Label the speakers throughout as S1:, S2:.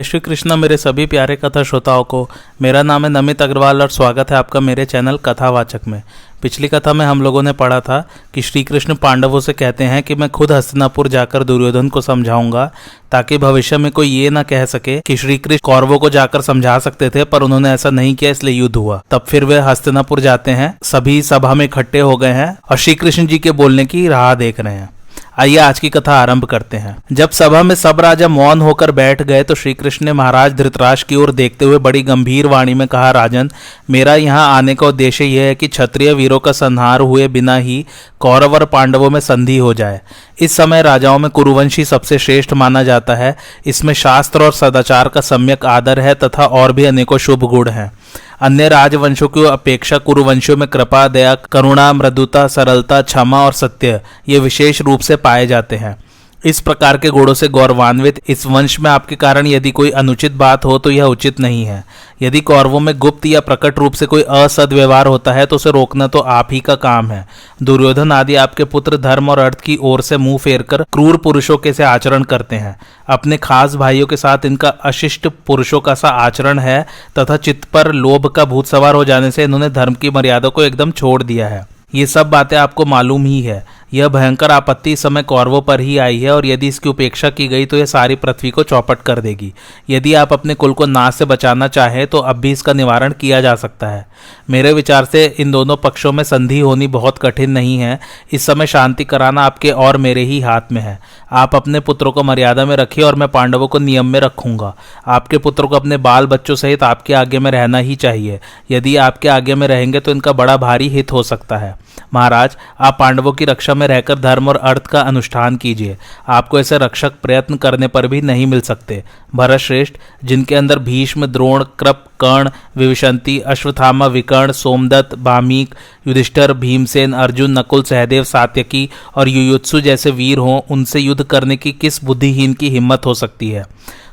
S1: श्री कृष्ण मेरे सभी प्यारे कथा श्रोताओं को, मेरा नाम है नमित अग्रवाल और स्वागत है आपका मेरे चैनल कथावाचक में। पिछली कथा में हम लोगों ने पढ़ा था कि श्री कृष्ण पांडवों से कहते हैं कि मैं खुद हस्तिनापुर जाकर दुर्योधन को समझाऊंगा, ताकि भविष्य में कोई ये ना कह सके कि श्री कृष्ण कौरवों को जाकर समझा सकते थे पर उन्होंने ऐसा नहीं किया इसलिए युद्ध हुआ। तब फिर वे हस्तिनापुर जाते हैं, सभी सभा में इकट्ठे हो गए हैं और श्री कृष्ण जी के बोलने की राह देख रहे हैं। आइए आज की कथा आरंभ करते हैं। जब सभा में सब राजा मौन होकर बैठ गए तो श्री कृष्ण ने महाराज धृतराष्ट्र की ओर देखते हुए बड़ी गंभीर वाणी में कहा, राजन, मेरा यहाँ आने का उद्देश्य यह है कि क्षत्रिय वीरों का संहार हुए बिना ही कौरव और पांडवों में संधि हो जाए। इस समय राजाओं में कुरुवंशी सबसे श्रेष्ठ माना जाता है। इसमें शास्त्र और सदाचार का सम्यक आदर है तथा और भी अनेकों शुभ गुण हैं। अन्य राजवंशों की अपेक्षा कुरुवंशियों में कृपा, दया, करुणा, मृदुता, सरलता, क्षमा और सत्य ये विशेष रूप से पाए जाते हैं। इस प्रकार के गुणों से गौरवान्वित इस वंश में आपके कारण यदि कोई अनुचित बात हो तो यह उचित नहीं है। यदि कौरवों में गुप्त या प्रकट रूप से कोई असद्व्यवहार होता है तो उसे रोकना तो आप ही का काम है। दुर्योधन आदि आपके पुत्र धर्म और अर्थ की ओर से मुंह फेरकर क्रूर पुरुषों के से आचरण करते हैं। अपने खास भाइयों के साथ इनका अशिष्ट पुरुषों का सा आचरण है तथा चित्त पर लोभ का भूत सवार हो जाने से इन्होंने धर्म की मर्यादा को एकदम छोड़ दिया है। ये सब बातें आपको मालूम ही है। यह भयंकर आपत्ति इस समय कौरवों पर ही आई है और यदि इसकी उपेक्षा की गई तो यह सारी पृथ्वी को चौपट कर देगी। यदि आप अपने कुल को नाश से बचाना चाहें तो अब भी इसका निवारण किया जा सकता है। मेरे विचार से इन दोनों पक्षों में संधि होनी बहुत कठिन नहीं है। इस समय शांति कराना आपके और मेरे ही हाथ में है। आप अपने पुत्रों को मर्यादा में रखिए और मैं पांडवों को नियम में रखूंगा। आपके पुत्रों को अपने बाल बच्चों सहित आपके आगे में रहना ही चाहिए। यदि आपके आगे में रहेंगे तो इनका बड़ा भारी हित हो सकता है। महाराज, आप पांडवों की रक्षा में रहकर धर्म और अर्थ का अनुष्ठान कीजिए। आपको ऐसे रक्षक प्रयत्न करने पर भी नहीं मिल सकते। भरत श्रेष्ठ, जिनके अंदर भीष्म, द्रोण, कृप, कर्ण, विभीषण, अश्वत्थामा, विकर्ण, सोमदत्त, वाल्मीकि, युधिष्ठिर, भीमसेन, अर्जुन, नकुल, सहदेव, सात्यकी और युयुत्सु जैसे वीर हों, उनसे युद्ध करने की किस बुद्धिहीन की हिम्मत हो सकती है।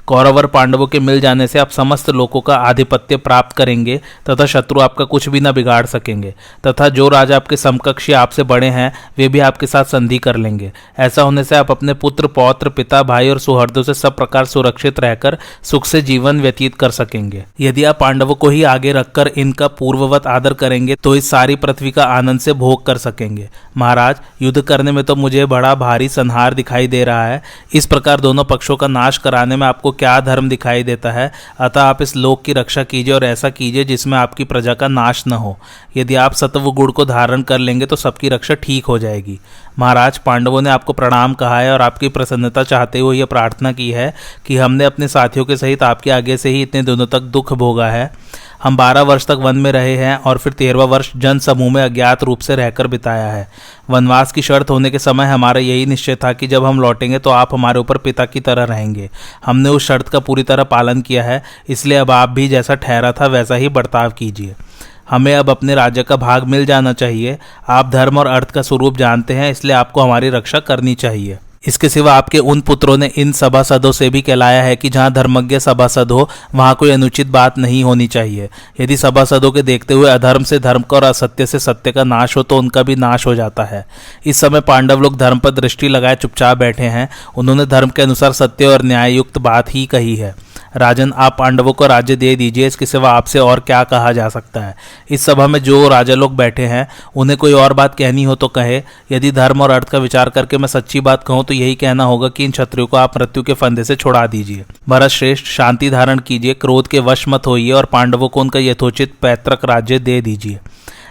S1: कौरव और पांडवों के मिल जाने से आप समस्त लोगों का आधिपत्य प्राप्त करेंगे तथा शत्रु आपका कुछ भी न बिगाड़ सकेंगे तथा जो राजा आपके समकक्षी आपसे बड़े हैं वे भी आपके साथ संधि कर लेंगे। ऐसा होने से आप अपने पुत्र, पौत्र, पिता, भाई और सुहृदों से सब प्रकार सुरक्षित रहकर सुख से जीवन व्यतीत कर सकेंगे। यदि आप पांडवों को ही आगे रखकर इनका पूर्ववत आदर करेंगे तो इस सारी पृथ्वी का आनंद से भोग कर सकेंगे। महाराज, युद्ध करने में तो मुझे बड़ा भारी संहार दिखाई दे रहा है। इस प्रकार दोनों पक्षों का नाश कराने में आपको क्या धर्म दिखाई देता है? अतः आप इस लोक की रक्षा कीजिए और ऐसा कीजिए जिसमें आपकी प्रजा का नाश न हो। यदि आप सत्व गुण को धारण कर लेंगे तो सबकी रक्षा ठीक हो जाएगी। महाराज, पांडवों ने आपको प्रणाम कहा है और आपकी प्रसन्नता चाहते हुए यह प्रार्थना की है कि हमने अपने साथियों के सहित आपके आगे से ही इतने दिनों तक दुख भोगा है। हम 12 वर्ष तक वन में रहे हैं और फिर 13वां वर्ष जन समूह में अज्ञात रूप से रहकर बिताया है। वनवास की शर्त होने के समय हमारा यही निश्चय था कि जब हम लौटेंगे तो आप हमारे ऊपर पिता की तरह रहेंगे। हमने उस शर्त का पूरी तरह पालन किया है, इसलिए अब आप भी जैसा ठहरा था वैसा ही बर्ताव कीजिए। हमें अब अपने राज्य का भाग मिल जाना चाहिए। आप धर्म और अर्थ का स्वरूप जानते हैं, इसलिए आपको हमारी रक्षा करनी चाहिए। इसके सिवा आपके उन पुत्रों ने इन सभासदों से भी कहलाया है कि जहाँ धर्मज्ञ सभासद हो वहाँ कोई अनुचित बात नहीं होनी चाहिए। यदि सभासदों के देखते हुए अधर्म से धर्म का और असत्य से सत्य का नाश हो तो उनका भी नाश हो जाता है। इस समय पांडव लोग धर्म पर दृष्टि लगाए चुपचाप बैठे हैं। उन्होंने धर्म के अनुसार सत्य और न्याययुक्त बात ही कही है। राजन, आप पांडवों को राज्य दे दीजिए। इसके सिवा आपसे और क्या कहा जा सकता है। इस सभा में जो राजा लोग बैठे हैं उन्हें कोई और बात कहनी हो तो कहे। यदि धर्म और अर्थ का विचार करके मैं सच्ची बात कहूँ तो यही कहना होगा कि इन क्षत्रियों को आप मृत्यु के फंदे से छुड़ा दीजिए। भरत श्रेष्ठ, शांति धारण कीजिए, क्रोध के वश मत होइए और पांडवों को उनका यथोचित पैतृक राज्य दे दीजिए।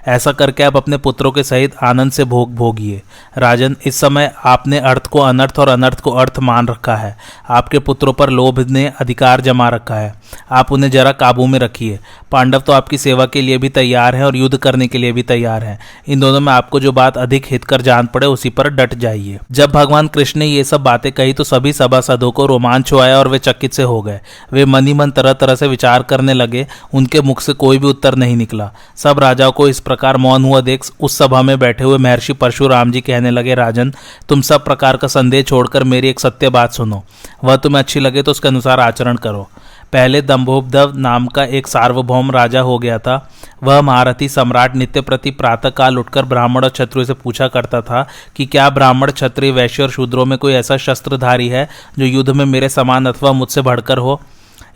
S1: ऐसा करके आप अपने पुत्रों के सहित आनंद से भोगिए। राजन, इस समय आपने अर्थ को अनर्थ और अनर्थ को अर्थ मान रखा है। आपके पुत्रों पर लोभ ने अधिकार जमा रखा है। आप उन्हें जरा काबू में रखिए। पांडव तो आपकी सेवा के लिए भी तैयार हैं और युद्ध करने के लिए भी तैयार हैं। इन दोनों में आपको जो बात अधिक हितकर जान पड़े उसी पर डट जाइए। जब भगवान कृष्ण ने ये सब बातें कही तो सभी सभासदों को रोमांच आया और वे चकित से हो गए। वे मन ही मन तरह तरह से विचार करने लगे। उनके मुख से कोई भी उत्तर नहीं निकला। सब राजाओं को इस प्रकार मौन हुआ देख उस सभा में बैठे हुए महर्षि परशुराम जी कहने लगे, राजन, तुम सब प्रकार का संदेह छोड़कर मेरी एक सत्य बात सुनो। वह तुम्हें अच्छी लगे तो उसके अनुसार आचरण करो। पहले दंभोबद्ध नाम का एक सार्वभौम राजा हो गया था। वह महारथी सम्राट नित्य प्रति प्रातः काल उठकर ब्राह्मण और क्षत्रियों से पूछा करता था कि क्या ब्राह्मण, क्षत्रिय, वैश्य और शूद्रों में कोई ऐसा शस्त्रधारी है जो युद्ध में मेरे समान अथवा मुझसे बढ़कर हो।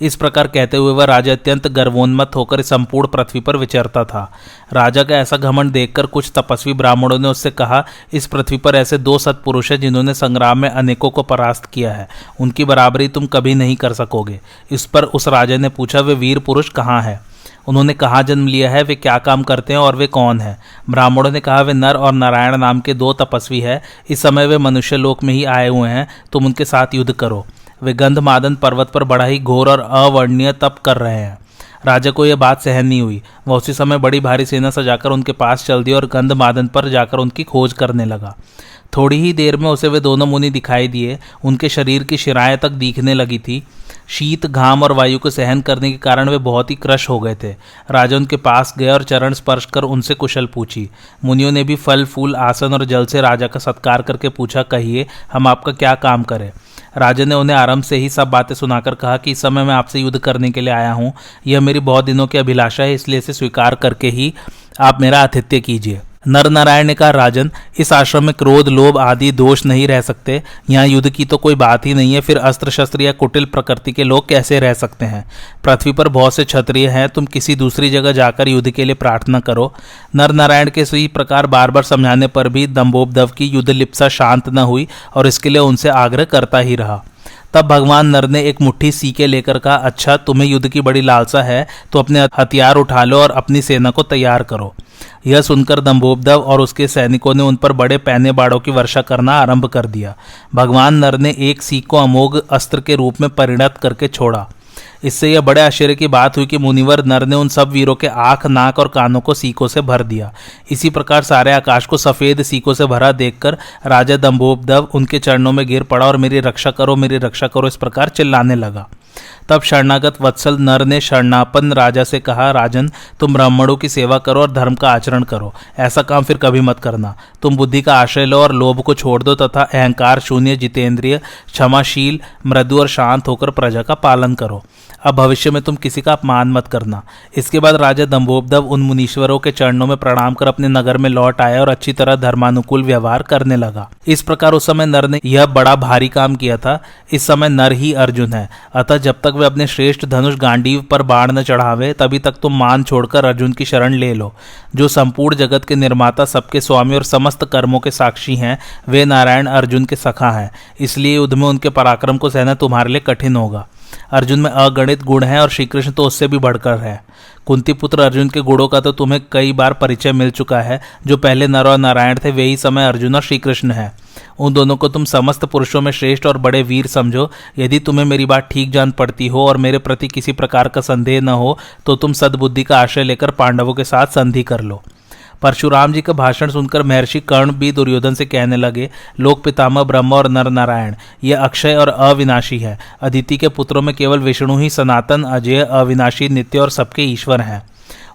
S1: इस प्रकार कहते हुए वह राजा अत्यंत गर्वोन्मत्त होकर इस संपूर्ण पृथ्वी पर विचरता था। राजा का ऐसा घमंड देखकर कुछ तपस्वी ब्राह्मणों ने उससे कहा, इस पृथ्वी पर ऐसे 2 सत्पुरुष हैं जिन्होंने संग्राम में अनेकों को परास्त किया है, उनकी बराबरी तुम कभी नहीं कर सकोगे। इस पर उस राजा ने पूछा, वे वीर पुरुष कहाँ है, उन्होंने कहाँ जन्म लिया है, वे क्या काम करते हैं और वे कौन है। ब्राह्मणों ने कहा, वे नर और नारायण नाम के 2 तपस्वी हैं, इस समय वे मनुष्य लोक में ही आए हुए हैं, तुम उनके साथ युद्ध करो। वे गंधमादन पर्वत पर बड़ा ही घोर और अवर्णनीय तप कर रहे हैं। राजा को यह बात सहन नहीं हुई। वह उसी समय बड़ी भारी सेना सजाकर उनके पास चल दिया और गंधमादन पर जाकर उनकी खोज करने लगा। थोड़ी ही देर में उसे वे दोनों मुनि दिखाई दिए। उनके शरीर की शिराएं तक दिखने लगी थी। शीत, घाम और वायु को सहन करने के कारण वे बहुत ही क्रश हो गए थे। राजा उनके पास गया और चरण स्पर्श कर उनसे कुशल पूछी। मुनियों ने भी फल फूल, आसन और जल से राजा का सत्कार करके पूछा, कहिए हम आपका क्या काम करें। राजा ने उन्हें आरंभ से ही सब बातें सुनाकर कहा कि इस समय मैं आपसे युद्ध करने के लिए आया हूँ। यह मेरी बहुत दिनों की अभिलाषा है, इसलिए इसे स्वीकार करके ही आप मेरा आतिथ्य कीजिए। नर नारायण ने कहा, राजन, इस आश्रम में क्रोध, लोभ आदि दोष नहीं रह सकते। यहाँ युद्ध की तो कोई बात ही नहीं है, फिर अस्त्र शस्त्र या कुटिल प्रकृति के लोग कैसे रह सकते हैं। पृथ्वी पर बहुत से क्षत्रिय हैं, तुम किसी दूसरी जगह जाकर युद्ध के लिए प्रार्थना करो। नर नारायण के इसी प्रकार बार बार समझाने पर भी दंभोपद्रव की युद्ध लिप्सा शांत न हुई और इसके लिए उनसे आग्रह करता ही रहा। तब भगवान नर ने एक मुट्ठी सीके लेकर कहा, अच्छा, तुम्हें युद्ध की बड़ी लालसा है तो अपने हथियार उठा लो और अपनी सेना को तैयार करो। यह सुनकर दंभोपद्रव और उसके सैनिकों ने उन पर बड़े पैने बाड़ों की वर्षा करना आरंभ कर दिया। भगवान नर ने एक सीक को अमोघ अस्त्र के रूप में परिणत करके छोड़ा। इससे यह बड़े आश्चर्य की बात हुई कि मुनिवर नर ने उन सब वीरों के आंख, नाक और कानों को सीकों से भर दिया। इसी प्रकार सारे आकाश को सफेद सीकों से भरा देखकर राजा दंभोपद्रव उनके चरणों में गिर पड़ा और मेरी रक्षा करो, मेरी रक्षा करो, इस प्रकार चिल्लाने लगा। तब शरणागत वत्सल नर ने शरणापन्न राजा से कहा, राजन, तुम ब्राह्मणों की सेवा करो और धर्म का आचरण करो। ऐसा काम फिर कभी मत करना। तुम बुद्धि का आश्रय लो और लोभ को छोड़ दो तथा अहंकार शून्य, जितेंद्रिय, क्षमाशील, मृदु और शांत होकर प्रजा का पालन करो। अब भविष्य में तुम किसी का अपमान मत करना। इसके बाद राजा दंभोपद्रव उन मुनीश्वरों के चरणों में प्रणाम कर अपने नगर में लौट आया और अच्छी तरह धर्मानुकूल व्यवहार करने लगा। इस प्रकार उस समय नर ने यह बड़ा भारी काम किया था। इस समय नर ही अर्जुन है, अतः जब तक वे अपने श्रेष्ठ धनुष गांडीव पर बाण न चढ़ावे तभी तक तुम मान छोड़कर अर्जुन की शरण ले लो। जो संपूर्ण जगत के निर्माता, सबके स्वामी और समस्त कर्मों के साक्षी हैं, वे नारायण अर्जुन के सखा हैं। इसलिए युद्ध में उनके पराक्रम को सहना तुम्हारे लिए कठिन होगा। अर्जुन में अगणित गुण हैं और श्री कृष्ण तो उससे भी बढ़कर है। कुंती पुत्र अर्जुन के गुणों का तो तुम्हें कई बार परिचय मिल चुका है। जो पहले नर और नारायण थे वे ही समय अर्जुन और श्री कृष्ण है। उन दोनों को तुम समस्त पुरुषों में श्रेष्ठ और बड़े वीर समझो। यदि तुम्हें मेरी बात ठीक जान पड़ती हो और मेरे प्रति किसी प्रकार का संदेह न हो तो तुम सद्बुद्धि का आश्रय लेकर पांडवों के साथ संधि कर लो। परशुराम जी का भाषण सुनकर महर्षि कर्ण भी दुर्योधन से कहने लगे, लोक पितामह ब्रह्मा और नर नारायण, ये अक्षय और अविनाशी है। अदिति के पुत्रों में केवल विष्णु ही सनातन, अजय, अविनाशी, नित्य और सबके ईश्वर हैं।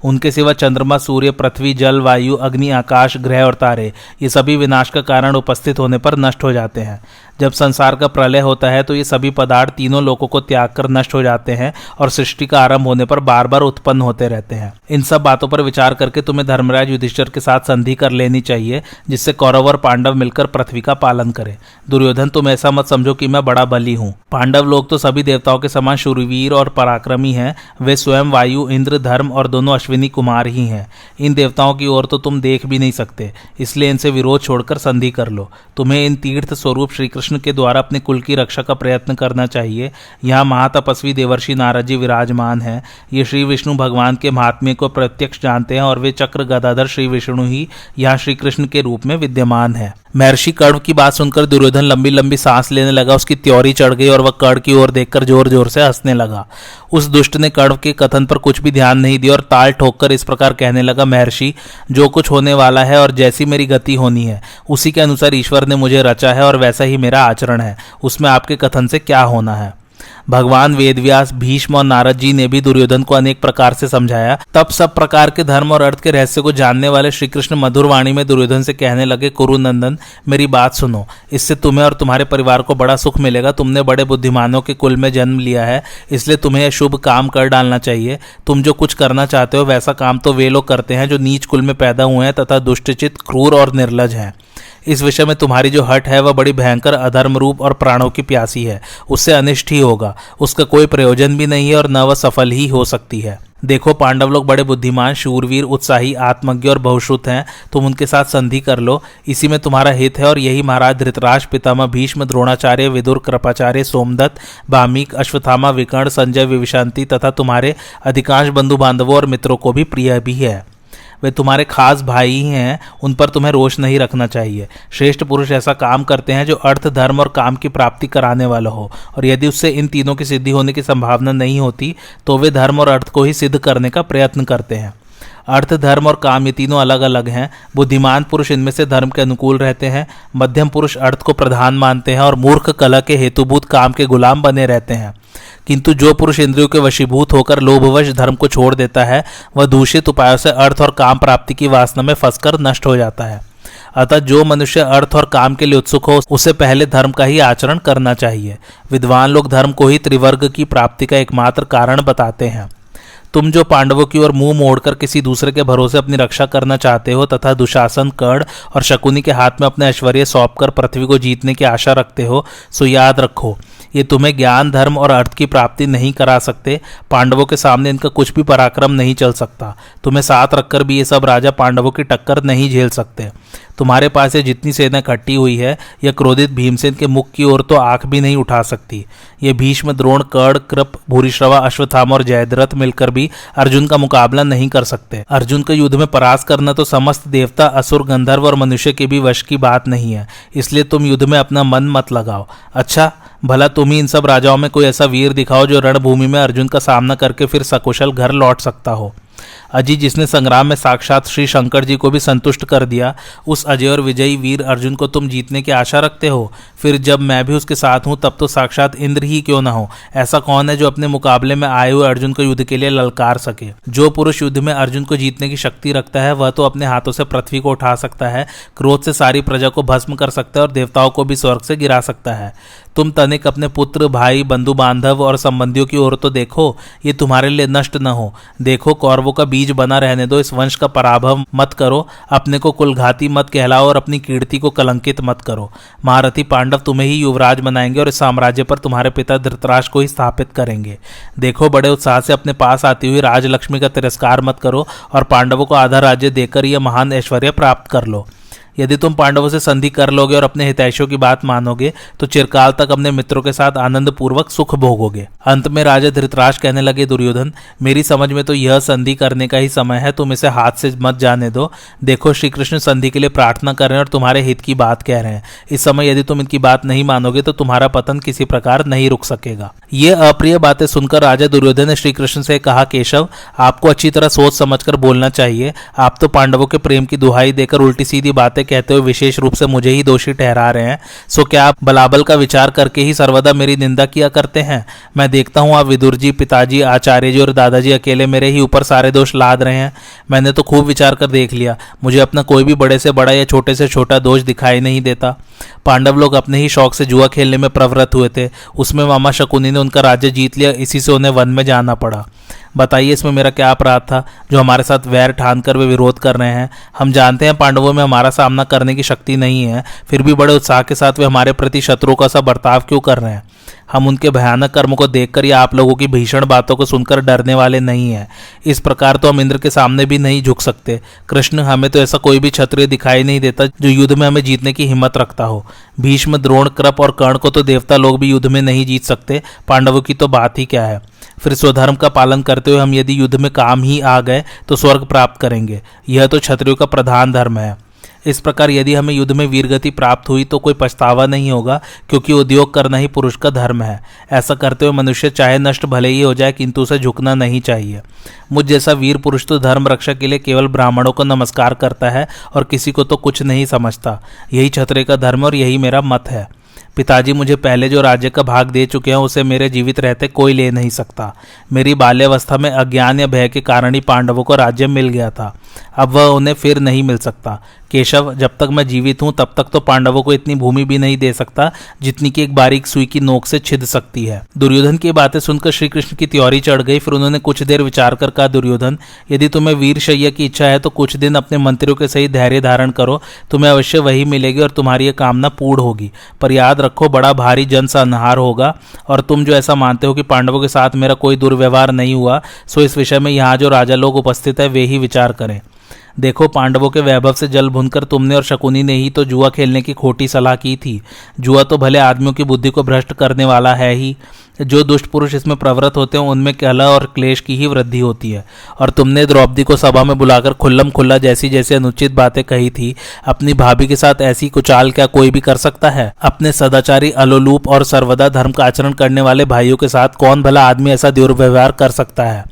S1: उनके सिवा चंद्रमा, सूर्य, पृथ्वी, जल, वायु, अग्नि, आकाश, ग्रह और तारे ये सभी विनाश का कारण उपस्थित होने पर नष्ट हो जाते हैं। जब संसार का प्रलय होता है तो ये सभी पदार्थ तीनों लोकों को त्याग कर नष्ट हो जाते हैं और सृष्टि का आरंभ होने पर बार बार उत्पन्न होते रहते हैं। इन सब बातों पर विचार करके तुम्हें धर्मराज युधिष्ठिर के साथ संधि कर लेनी चाहिए, जिससे कौरव और पांडव मिलकर पृथ्वी का पालन करें। दुर्योधन, तुम ऐसा मत समझो कि मैं बड़ा बली हूँ। पांडव लोग तो सभी देवताओं के समान शूरवीर और पराक्रमी हैं। वे स्वयं वायु, इंद्र, धर्म और दोनों अश्विनी कुमार ही हैं। इन देवताओं की ओर तो तुम देख भी नहीं सकते, इसलिए इनसे विरोध छोड़कर संधि कर लो। तुम्हें इन तीर्थ स्वरूप श्री कृष्ण के द्वारा अपने कुल की रक्षा का प्रयत्न करना चाहिए। यहाँ महातपस्वी देवर्षि नारद जी विराजमान हैं। ये श्री विष्णु भगवान के महात्म्य को प्रत्यक्ष जानते हैं और वे चक्र गदाधर श्री विष्णु ही यहाँ श्री कृष्ण के रूप में विद्यमान है। महर्षि कर्ण की बात सुनकर दुर्योधन लंबी लंबी सांस लेने लगा। उसकी त्योरी चढ़ गई और वह कर्ण की ओर देखकर जोर जोर से हंसने लगा। उस दुष्ट ने कर्ण के कथन पर कुछ भी ध्यान नहीं दिया और ताल ठोककर इस प्रकार कहने लगा, महर्षि, जो कुछ होने वाला है और जैसी मेरी गति होनी है उसी के अनुसार ईश्वर ने मुझे रचा है और वैसा ही मेरा आचरण है। उसमें आपके कथन से क्या होना है। भगवान वेदव्यास, भीष्म और नारद जी ने भी दुर्योधन को अनेक प्रकार से समझाया। तब सब प्रकार के धर्म और अर्थ के रहस्य को जानने वाले श्री कृष्ण मधुर वाणी में दुर्योधन से कहने लगे, कुरुनंदन, मेरी बात सुनो। इससे तुम्हें और तुम्हारे परिवार को बड़ा सुख मिलेगा। तुमने बड़े बुद्धिमानों के कुल में जन्म लिया है, इसलिए तुम्हें यह शुभ काम कर डालना चाहिए। तुम जो कुछ करना चाहते हो वैसा काम तो वे लोग करते हैं जो नीच कुल में पैदा हुए हैं तथा दुष्टचित, क्रूर और निर्लज हैं। इस विषय में तुम्हारी जो हठ है वह बड़ी भयंकर अधर्म रूप और प्राणों की प्यासी है। उससे अनिष्ट ही होगा, उसका कोई प्रयोजन भी नहीं है और न वह सफल ही हो सकती है। देखो, पांडव लोग बड़े बुद्धिमान, शूरवीर, उत्साही, आत्मज्ञ और बहुश्रुत हैं। तुम उनके साथ संधि कर लो, इसी में तुम्हारा हित है। और यही महाराज धृतराष्ट्र, पितामह भीष्म, द्रोणाचार्य, विदुर, कृपाचार्य, सोमदत्त, वाल्मीकि, अश्वत्थामा, विकर्ण, संजय, विभीषण तथा तुम्हारे अधिकांश बंधु बांधवों और मित्रों को भी प्रिय भी है। वे तुम्हारे खास भाई ही हैं, उन पर तुम्हें रोष नहीं रखना चाहिए। श्रेष्ठ पुरुष ऐसा काम करते हैं जो अर्थ, धर्म और काम की प्राप्ति कराने वाला हो, और यदि उससे इन तीनों की सिद्धि होने की संभावना नहीं होती तो वे धर्म और अर्थ को ही सिद्ध करने का प्रयत्न करते हैं। अर्थ, धर्म और काम ये तीनों अलग अलग हैं। बुद्धिमान पुरुष इनमें से धर्म के अनुकूल रहते हैं, मध्यम पुरुष अर्थ को प्रधान मानते हैं और मूर्ख कलह के हेतुभूत काम के गुलाम बने रहते हैं। किंतु जो पुरुष इंद्रियों के वशीभूत होकर लोभवश धर्म को छोड़ देता है वह दूषित उपायों से अर्थ और काम प्राप्ति की वासना में फंसकर नष्ट हो जाता है। अतः जो मनुष्य अर्थ और काम के लिए उत्सुक हो उसे पहले धर्म का ही आचरण करना चाहिए। विद्वान लोग धर्म को ही त्रिवर्ग की प्राप्ति का एकमात्र कारण बताते हैं। तुम जो पांडवों की ओर मुंह मोड़कर किसी दूसरे के भरोसे अपनी रक्षा करना चाहते हो तथा दुशासन, कर्ण और शकुनी के हाथ में अपने ऐश्वर्य सौंपकर पृथ्वी को जीतने की आशा रखते हो, सो याद रखो, ये तुम्हें ज्ञान, धर्म और अर्थ की प्राप्ति नहीं करा सकते। पांडवों के सामने इनका कुछ भी पराक्रम नहीं चल सकता। तुम्हें साथ रखकर भी ये सब राजा पांडवों की टक्कर नहीं झेल सकते। तुम्हारे पास ये जितनी सेना इकट्ठी हुई है, यह क्रोधित भीमसेन के मुख की ओर तो आंख भी नहीं उठा सकती। ये भीष्म, द्रोण, कर्ण, कृप, भूरिश्रवा, अश्वत्थामा और जयद्रथ मिलकर भी अर्जुन का मुकाबला नहीं कर सकते। अर्जुन को युद्ध में परास्त करना तो समस्त देवता, असुर, गंधर्व और मनुष्य के भी वश की बात नहीं है। इसलिए तुम युद्ध में अपना मन मत लगाओ। अच्छा, भला तुम ही इन सब राजाओं में कोई ऐसा वीर दिखाओ जो रणभूमि में अर्जुन का सामना करके फिर सकुशल घर लौट सकता हो। अजय, जिसने संग्राम में साक्षात श्री शंकर जी को भी संतुष्ट कर दिया, उस अजय और विजयी वीर अर्जुन को तुम जीतने की आशा रखते हो? फिर जब मैं भी उसके साथ हूं तब तो साक्षात इंद्र ही क्यों ना हो। ऐसा कौन है जो अपने मुकाबले में आए हुए अर्जुन को युद्ध के लिए ललकार सके? जो पुरुष युद्ध में अर्जुन को जीतने की शक्ति रखता है वह तो अपने हाथों से पृथ्वी को उठा सकता है, क्रोध से सारी प्रजा को भस्म कर सकता है और देवताओं को भी स्वर्ग से गिरा सकता है। तुम तनिक अपने पुत्र, भाई, बंधु बांधव और संबंधियों की ओर तो देखो, ये तुम्हारे लिए नष्ट न हो। देखो, कौरवों का बीज बना रहने दो, इस वंश का पराभव मत करो, अपने को कुलघाती मत कहलाओ और अपनी कीर्ति को कलंकित मत करो। महारथी पांडव तुम्हें ही युवराज बनाएंगे और इस साम्राज्य पर तुम्हारे पिता धृतराष्ट्र को ही स्थापित करेंगे। देखो, बड़े उत्साह से अपने पास आती हुई राजलक्ष्मी का तिरस्कार मत करो और पांडवों को आधा राज्य देकर यह महान ऐश्वर्य प्राप्त कर लो। यदि तुम पांडवों से संधि कर लोगे और अपने हितैषियों की बात मानोगे तो चिरकाल तक अपने मित्रों के साथ आनंद पूर्वक सुख भोगोगे। अंत में राजा धृतराष्ट्र कहने लगे, दुर्योधन, मेरी समझ में तो यह संधि करने का ही समय है, तुम इसे हाथ से मत जाने दो। देखो, श्री कृष्ण संधि के लिए प्रार्थना कर रहे हैं और तुम्हारे हित की बात कह रहे हैं। इस समय यदि तुम इनकी बात नहीं मानोगे तो तुम्हारा पतन किसी प्रकार नहीं रुक सकेगा। ये अप्रिय बातें सुनकर राजा दुर्योधन ने श्री कृष्ण से कहा, केशव, आपको अच्छी तरह सोच समझकर बोलना चाहिए। आप तो पांडवों के प्रेम की दुहाई देकर उल्टी सीधी बातें कहते हुए विशेष रूप से मुझे ही दोषी ठहरा रहे हैं। सो क्या आप बलाबल का विचार करके ही सर्वदा मेरी निंदा किया करते हैं? मैं देखता हूं आप विदुर जी, पिताजी, आचार्य जी और दादाजी अकेले मेरे ही ऊपर सारे दोष लाद रहे हैं। मैंने तो खूब विचार कर देख लिया, मुझे अपना कोई भी बड़े से बड़ा या छोटे से छोटा दोष दिखाई नहीं देता। पांडव लोग अपने ही शौक से जुआ खेलने में प्रवृत्त हुए थे, उसमें मामा शकुनी ने उनका राज्य जीत लिया, इसी से उन्हें वन में जाना पड़ा। बताइए, इसमें मेरा क्या अपराध था जो हमारे साथ वैर ठान कर वे विरोध कर रहे हैं? हम जानते हैं पांडवों में हमारा सामना करने की शक्ति नहीं है, फिर भी बड़े उत्साह के साथ वे हमारे प्रति शत्रुओं का सा बर्ताव क्यों कर रहे हैं? हम उनके भयानक कर्म को देखकर या आप लोगों की भीषण बातों को सुनकर डरने वाले नहीं हैं। इस प्रकार तो हम इंद्र के सामने भी नहीं झुक सकते। कृष्ण, हमें तो ऐसा कोई भी क्षत्रिय दिखाई नहीं देता जो युद्ध में हमें जीतने की हिम्मत रखता हो। भीष्म, द्रोण, कृप और कर्ण को तो देवता लोग भी युद्ध में नहीं जीत सकते, पांडवों की तो बात ही क्या है। फिर स्वधर्म का पालन करते हुए हम यदि युद्ध में काम ही आ गए तो स्वर्ग प्राप्त करेंगे। यह तो क्षत्रियों का प्रधान धर्म है। इस प्रकार यदि हमें युद्ध में वीरगति प्राप्त हुई तो कोई पछतावा नहीं होगा, क्योंकि उद्योग करना ही पुरुष का धर्म है। ऐसा करते हुए मनुष्य चाहे नष्ट भले ही हो जाए, किंतु उसे झुकना नहीं चाहिए। मुझ जैसा वीर पुरुष तो धर्म रक्षा के लिए केवल ब्राह्मणों को नमस्कार करता है और किसी को तो कुछ नहीं समझता। यही क्षत्रिय का धर्म और यही मेरा मत है। पिताजी मुझे पहले जो राज्य का भाग दे चुके हैं उसे मेरे जीवित रहते कोई ले नहीं सकता। मेरी बाल्यावस्था में अज्ञान या भय के कारण ही पांडवों को राज्य मिल गया था, अब वह उन्हें फिर नहीं मिल सकता। केशव, जब तक मैं जीवित हूं तब तक तो पांडवों को इतनी भूमि भी नहीं दे सकता जितनी कि एक बारीक सुई की नोक से छिद सकती है। दुर्योधन की बातें सुनकर श्री कृष्ण की त्योरी चढ़ गई। फिर उन्होंने कुछ देर विचार कर कहा, दुर्योधन, यदि तुम्हें वीर शैया की इच्छा है तो कुछ दिन अपने मंत्रियों के सही धैर्य धारण करो, तुम्हें अवश्य वही मिलेगी और तुम्हारी यह कामना पूर्ण होगी। पर याद रखो, बड़ा भारी जन संहार होगा, और तुम जो ऐसा मानते हो कि पांडवों के साथ मेरा कोई दुर्व्यवहार नहीं हुआ, सो इस विषय में यहाँ जो राजा लोग उपस्थित है वे ही विचार करें। देखो, पांडवों के वैभव से जल भुनकर तुमने और शकुनी ने ही तो जुआ खेलने की खोटी सलाह की थी। जुआ तो भले आदमियों की बुद्धि को भ्रष्ट करने वाला है ही। जो दुष्ट पुरुष इसमें प्रवृत्त होते हैं उनमें कलह और क्लेश की ही वृद्धि होती है। और तुमने द्रौपदी को सभा में बुलाकर खुल्लम खुल्ला जैसी जैसी अनुचित बातें कही थी, अपनी भाभी के साथ ऐसी कुचाल क्या कोई भी कर सकता है? अपने सदाचारी, अलोलूप और सर्वदा धर्म का आचरण करने वाले भाइयों के साथ कौन भला आदमी ऐसा दुर्व्यवहार कर सकता है?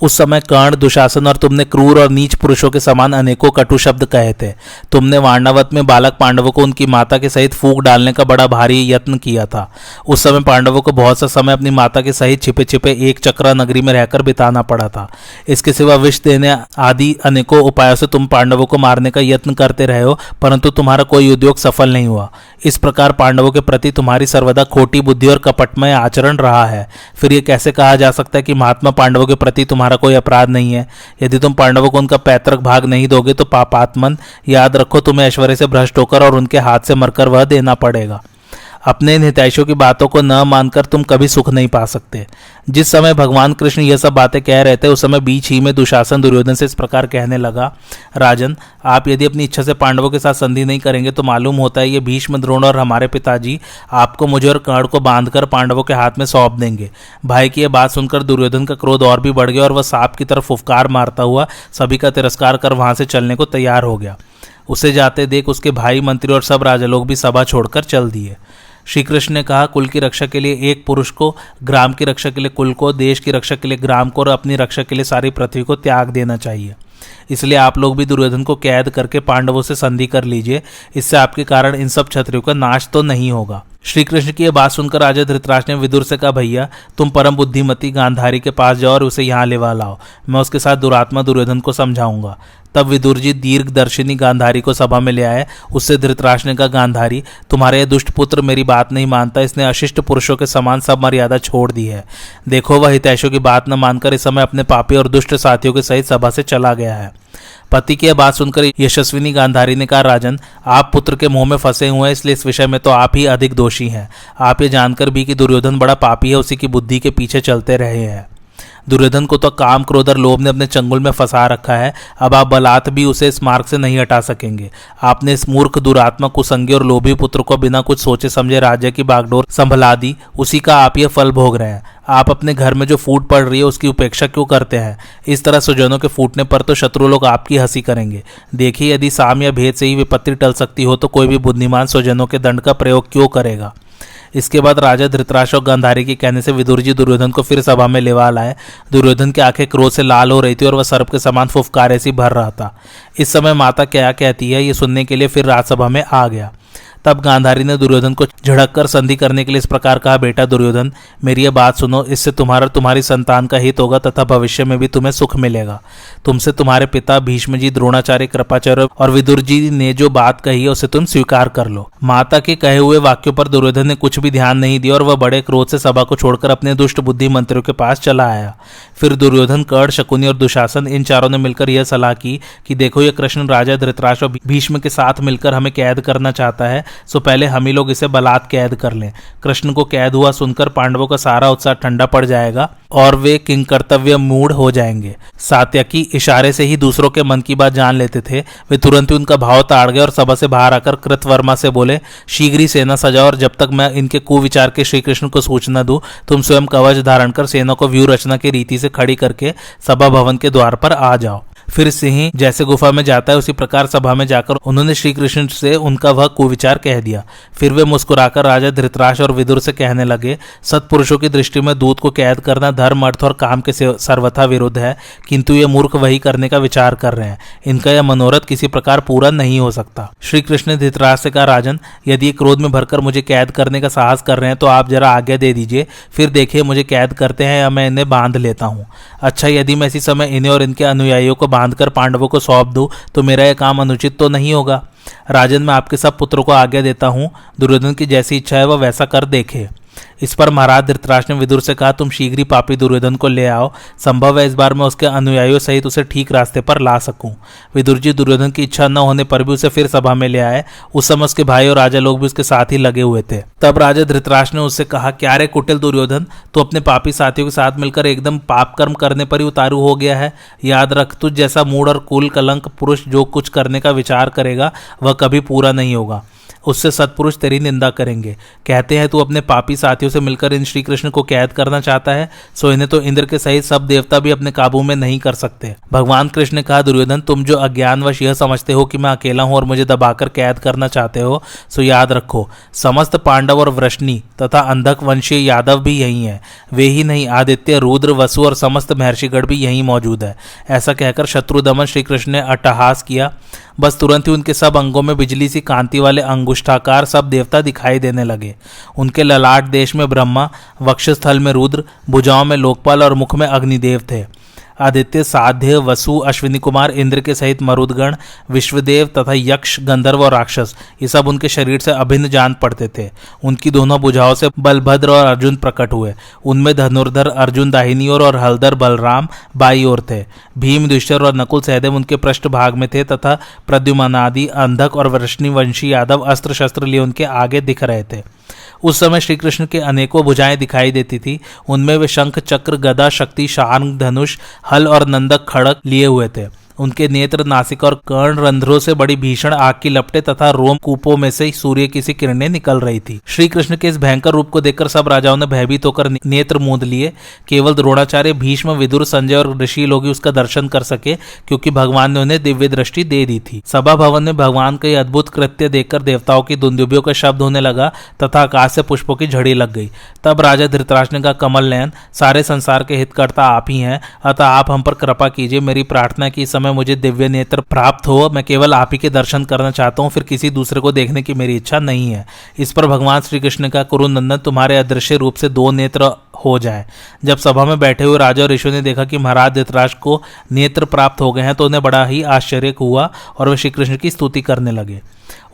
S1: उस समय कर्ण, दुशासन और तुमने क्रूर और नीच पुरुषों के समान अनेकों कटु शब्द कहे थे। तुमने वारणावत में बालक पांडवों को उनकी माता के सहित फूंक डालने का बड़ा भारी यत्न किया था। उस समय पांडवों को बहुत सा समय अपनी माता के सहित छिपे छिपे एक चक्रा नगरी में रहकर बिताना पड़ा था। इसके सिवा विष देने आदि अनेकों उपायों से तुम पांडवों को मारने का यत्न करते रहे हो, परंतु तुम्हारा कोई उद्योग सफल नहीं हुआ। इस प्रकार पांडवों के प्रति तुम्हारी सर्वदा खोटी बुद्धि और कपटमय आचरण रहा है। फिर यह कैसे कहा जा सकता है कि महात्मा पांडवों के प्रति तुम्हारा कोई अपराध नहीं है? यदि तुम पांडवों को उनका पैतृक भाग नहीं दोगे तो पापात्मन, याद रखो, तुम्हें ऐश्वर्य से भ्रष्ट होकर और उनके हाथ से मरकर वह देना पड़ेगा। अपने इन हितैषियों की बातों को न मानकर तुम कभी सुख नहीं पा सकते। जिस समय भगवान कृष्ण यह सब बातें कह रहे थे उस समय बीच ही में दुशासन दुर्योधन से इस प्रकार कहने लगा, राजन, आप यदि अपनी इच्छा से पांडवों के साथ संधि नहीं करेंगे तो मालूम होता है ये भीष्म, द्रोण और हमारे पिताजी आपको, मुझे और कर्ण को बांधकर पांडवों के हाथ में सौंप देंगे। भाई की यह बात सुनकर दुर्योधन का क्रोध और भी बढ़ गया और वह सांप की तरफ फुफकार मारता हुआ सभी का तिरस्कार कर वहां से चलने को तैयार हो गया। उसे जाते देख उसके भाई, मंत्री और सब राजा लोग भी सभा छोड़कर चल दिए। श्री कृष्ण ने कहा, कुल की रक्षा के लिए एक पुरुष को, ग्राम की रक्षा के लिए कुल को, देश की रक्षा के लिए ग्राम को और अपनी रक्षा के लिए सारी पृथ्वी को त्याग देना चाहिए। इसलिए आप लोग भी दुर्योधन को कैद करके पांडवों से संधि कर लीजिए। इससे आपके कारण इन सब क्षत्रियों का नाश तो नहीं होगा। श्री कृष्ण की यह बात सुनकर राजा धृतराष्ट्र ने विदुर से कहा, भैया, तुम परम बुद्धिमती गांधारी के पास जाओ और उसे यहाँ लेवा लाओ। मैं उसके साथ दुरात्मा दुर्योधन को समझाऊंगा। तब विदुर जी दीर्घदर्शिनी गांधारी को सभा में ले आए। उससे धृतराष्ट्र ने कहा, गांधारी, तुम्हारा यह दुष्ट पुत्र मेरी बात नहीं मानता। इसने अशिष्ट पुरुषों के समान सब मर्यादा छोड़ दी है। देखो, वह हितैषियों की बात न मानकर इस समय अपने पापी और दुष्ट साथियों के सहित सभा से चला गया है। पति की यह बात सुनकर यशस्विनी गांधारी ने कहा, राजन, आप पुत्र के मुंह में फंसे हुए हैं, इसलिए इस विषय में तो आप ही अधिक दोषी हैं। आप ये जानकर भी कि दुर्योधन बड़ा पापी है, उसी की बुद्धि के पीछे चलते रहे हैं। दुर्योधन को तो काम, क्रोध और लोभ ने अपने चंगुल में फंसा रखा है। अब आप बलात् भी उसे इस मार्ग से नहीं हटा सकेंगे। आपने इस मूर्ख, दुरात्मा, कुसंगी और लोभी पुत्र को बिना कुछ सोचे समझे राज्य की बागडोर संभला दी। उसी का आप ये फल भोग रहे हैं। आप अपने घर में जो फूट पड़ रही है उसकी उपेक्षा क्यों करते हैं? इस तरह स्वजनों के फूटने पर तो शत्रु लोग आपकी हंसी करेंगे। देखिए, यदि साम या भेद से ही विपत्ति टल सकती हो तो कोई भी बुद्धिमान स्वजनों के दंड का प्रयोग क्यों करेगा? इसके बाद राजा धृतराष्ट्र और गांधारी के कहने से विदुर जी दुर्योधन को फिर सभा में लेवा लाए। दुर्योधन की आंखें क्रोध से लाल हो रही थी और वह सर्प के समान फुफकारे से भर रहा था। इस समय माता क्या कहती है ये सुनने के लिए फिर राजसभा में आ गया। तब गांधारी ने दुर्योधन को झड़क कर संधि करने के लिए इस प्रकार कहा, बेटा दुर्योधन, मेरी यह बात सुनो। इससे तुम्हारी संतान का हित होगा तथा भविष्य में भी तुम्हें सुख मिलेगा। तुमसे तुम्हारे पिता भीष्म जी, द्रोणाचार्य, कृपाचार्य और विदुर जी ने जो बात कही है उसे तुम स्वीकार कर लो। माता के कहे हुए वाक्यों पर दुर्योधन ने कुछ भी ध्यान नहीं दिया और वह बड़े क्रोध से सभा को छोड़कर अपने दुष्ट बुद्धि मंत्रियों के पास चला आया। फिर दुर्योधन, कर्ण, शकुनी और दुशासन, इन चारों ने मिलकर यह सलाह की कि देखो, यह कृष्ण राजा धृतराष्ट्र और भीष्म के साथ मिलकर हमें कैद करना चाहता है, सो पहले हम ही लोग इसे बलात् कैद कर लें। कृष्ण को कैद हुआ सुनकर पांडवों का सारा उत्साह ठंडा पड़ जाएगा और वे किंकर्तव्य मूढ़ हो जाएंगे। सात्यकी इशारे से ही दूसरों के मन की बात जान लेते थे। वे तुरंत ही उनका भाव ताड़ गए और सभा से बाहर आकर कृतवर्मा से बोले, शीघ्र ही सेना सजाओ और जब तक मैं इनके कुविचार के श्री कृष्ण को सूचना दूं, तुम स्वयं कवच धारण कर सेना को व्यूह रचना की रीति से खड़ी करके सभा भवन के द्वार पर आ जाओ। फिर सिंह जैसे गुफा में जाता है उसी प्रकार सभा में जाकर उन्होंने श्री कृष्ण से उनका वह कुविचार कह दिया। फिर वे मुस्कुराकर राजा धृतराष्ट्र और विदुर से कहने लगे, सत्पुरुषों की दृष्टि में दूत को कैद करना धर्म, अर्थ और काम के सर्वथा विरुद्ध है, किंतु ये मूर्ख वही करने का विचार कर रहे हैं। इनका यह मनोरथ किसी प्रकार पूरा नहीं हो सकता। श्री कृष्ण ने धृतराष्ट्र से कहा, राजन, यदि क्रोध में भरकर मुझे कैद करने का साहस कर रहे हैं तो आप जरा आज्ञा दे दीजिए, फिर देखिए मुझे कैद करते हैं या मैं इन्हें बांध लेता हूँ। अच्छा, यदि मैं इसी समय इन्हें और इनके अनुयायियों को बांधकर पांडवों को सौंप दूं तो मेरा यह काम अनुचित तो नहीं होगा। राजन, मैं आपके सब पुत्रों को आज्ञा देता हूँ, दुर्योधन की जैसी इच्छा है वह वैसा कर देखे। इस पर महाराज धृतराष्ट्र ने विदुर से कहा, तुम शीघ्र ही पापी दुर्योधन को ले आओ, संभव है इस बार मैं उसके अनुयायियों सहित उसे ठीक रास्ते पर ला सकूं। विदुर जी दुर्योधन की इच्छा न होने पर भी उसे फिर सभा में ले आए। उस समय उसके भाई और राजा लोग भी उसके साथ ही लगे हुए थे। तब राजा धृतराष्ट्र ने उससे कहा, क्या रे कुटिल दुर्योधन, तू अपने पापी साथियों के साथ मिलकर एकदम पाप कर्म करने पर ही उतारू हो गया है। याद रख, तुझ जैसा मूढ़ और कुल कलंक पुरुष जो कुछ करने का विचार करेगा वह कभी पूरा नहीं होगा, उससे सत्पुरुष तेरी निंदा करेंगे। कहते हैं तू अपने पापी साथियों से मिलकर इन श्री कृष्ण को कैद करना चाहता है, सो इन्हें तो इंद्र के सहित सब देवता भी अपने काबू में नहीं कर सकते। भगवान कृष्ण ने कहा, दुर्योधन, तुम जो अज्ञानवश यह समझते हो कि मैं अकेला हूं और मुझे दबाकर कैद करना चाहते हो, सो याद रखो समस्त पांडव और वृष्णि तथा अंधक वंशीय यादव भी यही हैं। वे ही नहीं, आदित्य, रुद्र, वसु और समस्त महर्षिगण भी यहीं मौजूद है। ऐसा कहकर शत्रुदमन श्री कृष्ण ने अट्टहास किया। बस तुरंत ही उनके सब अंगों में बिजली सी कांति वाले अंगुष्ठाकार सब देवता दिखाई देने लगे। उनके ललाट देश में ब्रह्मा, वक्षस्थल में रुद्र, भुजाओं में लोकपाल और मुख में अग्निदेव थे। आदित्य, साध्य, वसु, अश्विनी कुमार, इंद्र के सहित मरुदगण, विश्वदेव तथा यक्ष, गंधर्व और राक्षस, ये सब उनके शरीर से अभिन्न जान पड़ते थे। उनकी दोनों भुजाओं से बलभद्र और अर्जुन प्रकट हुए। उनमें धनुर्धर अर्जुन दाहिनी ओर और हलधर बलराम बाई ओर थे। भीम, युधिष्ठिर और नकुल सहदेव उनके पृष्ठभाग में थे तथा प्रद्युम्नादि अंधक और वृष्णिवंशी यादव अस्त्र शस्त्र लिए उनके आगे दिख रहे थे। उस समय श्री कृष्ण के अनेकों भुजाएं दिखाई देती थी। उनमें वे शंख, चक्र, गदा, शक्ति, शार्ंग, धनुष, हल और नंदक खड़ग लिए हुए थे। उनके नेत्र, नासिका और कर्ण रंध्रों से बड़ी भीषण आग की लपटें तथा रोम कूपों में से सूर्य की सी किरणें निकल रही थी। श्री कृष्ण के इस भयंकर रूप को देखकर सब राजाओं ने भयभीत होकर नेत्र मूंद लिए। केवल द्रोणाचार्य, भीष्म, विदुर, संजय और ऋषि लोग ही उसका दर्शन कर सके, क्योंकि भगवान ने उन्हें दिव्य दृष्टि दे दी थी। सभा भवन में भगवान का यह अद्भुत कृत्य देखकर देवताओं की दुंदुभियों का शब्द होने लगा तथा आकाश से पुष्पों की झड़ी लग गई। तब राजा धृतराष्ट्र ने कहा, कमल नयन, सारे संसार के हितकर्ता आप ही हैं, अतः आप हम पर कृपा कीजिए। मेरी प्रार्थना की इस समय मुझे दिव्य नेत्र प्राप्त हो। मैं केवल आप ही के दर्शन करना चाहता हूँ, फिर किसी दूसरे को देखने की मेरी इच्छा नहीं है। इस पर भगवान श्री कृष्ण का, कुरुनंदन, तुम्हारे अदृश्य रूप से 2 नेत्र हो जाए। जब सभा में बैठे हुए राजा और ऋषियों ने देखा कि महाराज धृतराष्ट्र को नेत्र प्राप्त हो गए हैं तो उन्हें बड़ा ही आश्चर्य हुआ और वे श्री कृष्ण की स्तुति करने लगे।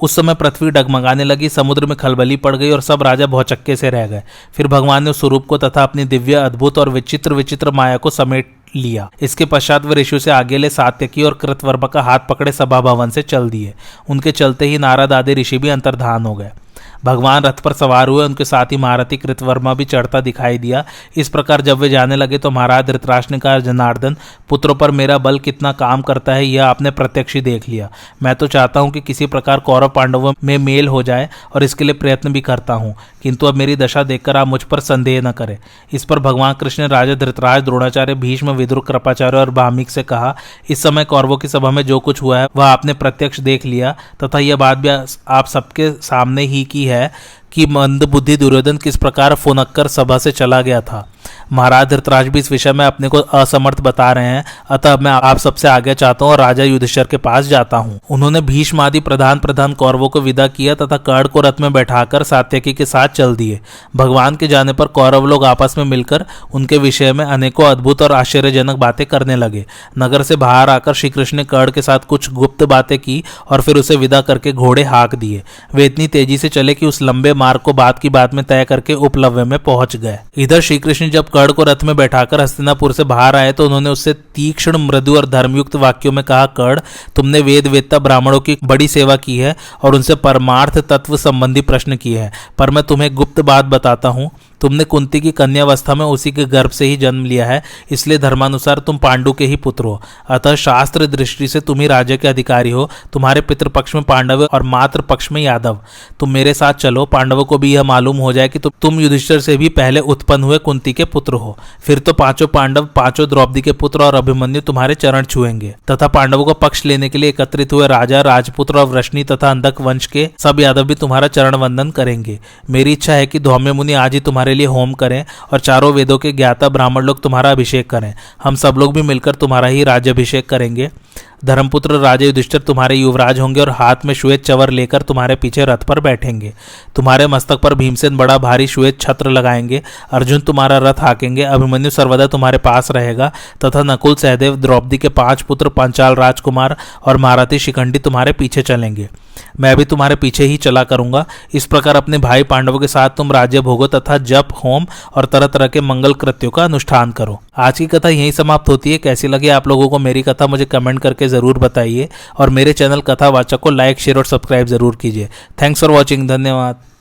S1: उस समय पृथ्वी डगमगाने लगी, समुद्र में खलबली पड़ गई और सब राजा भौचक्के से रह गए। फिर भगवान ने उस स्वरूप को तथा अपनी दिव्य, अद्भुत और विचित्र विचित्र माया को समेट लिया। इसके पश्चात वे ऋषियों से आगे ले सात्यकी और कृतवर्मा का हाथ पकड़े सभा भवन से चल दिए। उनके चलते ही नारद आदि ऋषि भी अंतर्धान हो गए। भगवान रथ पर सवार हुए, उनके साथ ही महारथी कृतवर्मा भी चढ़ता दिखाई दिया। इस प्रकार जब वे जाने लगे तो महाराज धृतराष्ट्र ने कहा, जनार्दन, पुत्रों पर मेरा बल कितना काम करता है यह आपने प्रत्यक्ष ही देख लिया। मैं तो चाहता हूं कि किसी प्रकार कौरव पांडवों में मेल हो जाए और इसके लिए प्रयत्न भी करता हूं, किंतु अब मेरी दशा देखकर आप मुझ पर संदेह न करें। इस पर भगवान कृष्ण ने राजा धृतराष्ट्र, द्रोणाचार्य, भीष्म, विदुर, कृपाचार्य और भामिक से कहा, इस समय कौरवों की सभा में जो कुछ हुआ है वह आपने प्रत्यक्ष देख लिया तथा यह बात भी आप सबके सामने ही की है कि मंदबुद्धि दुर्योधन किस प्रकार फुनक्कर सभा से चला गया था। महाराज धृतराष्ट्र भी इस विषय में अपने को असमर्थ बता रहे हैं, अतः मैं आप सबसे आगे चाहता हूँ और राजा युधिष्ठिर के पास जाता हूँ। उन्होंने भीष्म आदि प्रधान कौरवों को विदा किया तथा कर्ण को रथ में बैठाकर सात्यकी के साथ चल दिए। भगवान के जाने पर कौरव लोग आपस में मिलकर उनके विषय में अनेकों अद्भुत और आश्चर्यजनक बातें करने लगे। नगर से बाहर आकर श्री कृष्ण ने कर्ण के साथ कुछ गुप्त बातें की और फिर उसे विदा करके घोड़े हाँक दिए। वे इतनी तेजी से चले कि उस लंबे मार्ग को बात की बात में तय करके उपलव्य में पहुंच गए। इधर श्री कृष्ण जब कर्ण को रथ में बैठाकर हस्तिनापुर से बाहर आए तो उन्होंने उससे तीक्ष्ण, मृदु और धर्मयुक्त वाक्यों में कहा, कर्ण, तुमने वेद वेदता ब्राह्मणों की बड़ी सेवा की है और उनसे परमार्थ तत्व संबंधी प्रश्न किए हैं, पर मैं तुम्हें गुप्त बात बताता हूं। तुमने कुंती की कन्यावस्था में उसी के गर्भ से ही जन्म लिया है, इसलिए धर्मानुसार तुम पांडु के ही पुत्र हो। अतः शास्त्र दृष्टि से तुम ही राज्य के अधिकारी हो। तुम्हारे पितृपक्ष में पांडव और मातृ पक्ष में यादव। तुम मेरे साथ चलो, पांडवों को भी यह मालूम हो जाए कि तुम युधिष्ठिर से भी पहले उत्पन्न हुए कुंती के पुत्र हो। फिर तो 5 पांडव, 5 द्रौपदी के पुत्र और अभिमन्यु तुम्हारे चरण छुएंगे तथा पांडवों को पक्ष लेने के लिए एकत्रित हुए राजा, राजपुत्र और वृष्णि तथा अंधक वंश के सब यादव भी तुम्हारा चरण वंदन करेंगे। मेरी इच्छा है कि धौम्य मुनि आज ही तुम्हारे लिए होम करें और चारों वेदों के ज्ञाता ब्राह्मण लोग तुम्हारा अभिषेक करें। हम सब लोग भी मिलकर तुम्हारा ही राज्याभिषेक करेंगे। धर्मपुत्र राजा युधिष्ठिर तुम्हारे युवराज होंगे और हाथ में श्वेत चवर लेकर तुम्हारे पीछे रथ पर बैठेंगे। तुम्हारे मस्तक पर भीमसेन बड़ा भारी श्वेत छत्र लगाएंगे। अर्जुन तुम्हारा रथ हाँकेंगे। अभिमन्यु सर्वदा तुम्हारे पास रहेगा तथा नकुल, सहदेव, द्रौपदी के 5 पुत्र, पांचाल राजकुमार और महारथी शिखंडी तुम्हारे पीछे चलेंगे। मैं भी तुम्हारे पीछे ही चला करूंगा। इस प्रकार अपने भाई पांडवों के साथ तुम राज्य भोगो तथा जप, होम और तरह तरह के मंगल कृत्यों का अनुष्ठान करो। आज की कथा यहीं समाप्त होती है। कैसी लगी आप लोगों को मेरी कथा मुझे कमेंट करके जरूर बताइए और मेरे चैनल कथावाचक को लाइक, शेयर और सब्सक्राइब जरूर कीजिए। Thanks for watching. धन्यवाद।